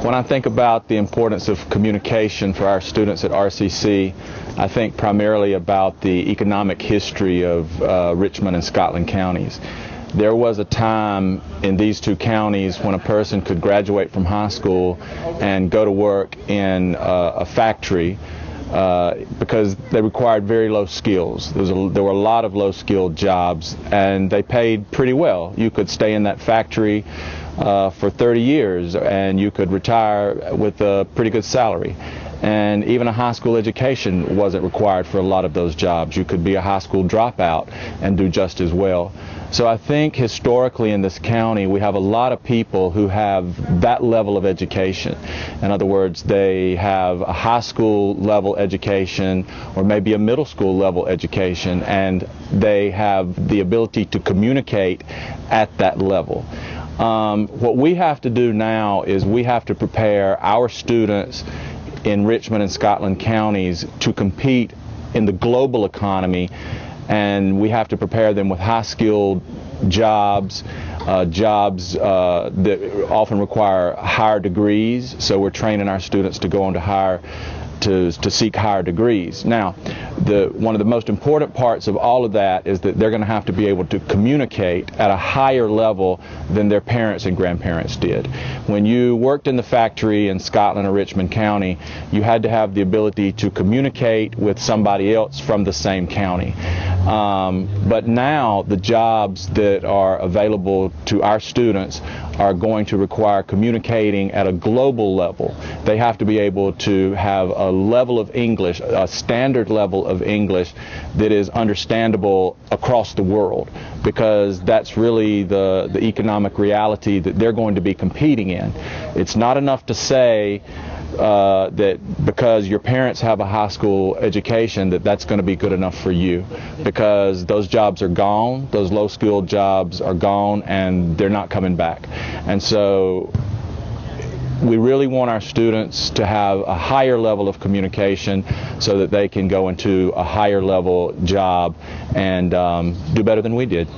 When I think about the importance of communication for our students at RCC, I think primarily about the economic history of Richmond and Scotland counties. There was a time in these two counties when a person could graduate from high school and go to work in a factory because they required very low skills. There were a lot of low-skilled jobs, and they paid pretty well. You could stay in that factory for 30 years and you could retire with a pretty good salary. And even a high school education wasn't required for a lot of those jobs. You could be a high school dropout and do just as well. So I think historically in this county we have a lot of people who have that level of education. In other words, they have a high school level education or maybe a middle school level education, and they have the ability to communicate at that level. What we have to do now is we have to prepare our students in Richmond and Scotland counties to compete in the global economy, and we have to prepare them with high-skilled jobs, that often require higher degrees. So we're training our students to go on to seek higher degrees. Now, one of the most important parts of all of that is that they're going to have to be able to communicate at a higher level than their parents and grandparents did. When you worked in the factory in Scotland or Richmond County, you had to have the ability to communicate with somebody else from the same county. But now the jobs that are available to our students are going to require communicating at a global level. They have to be able to have a level of English, a standard level of English that is understandable across the world, because that's really the economic reality that they're going to be competing in. It's not enough to say that because your parents have a high school education that's going to be good enough for you, because those jobs are gone, those low-skilled jobs are gone, and they're not coming back. And so we really want our students to have a higher level of communication so that they can go into a higher level job and do better than we did.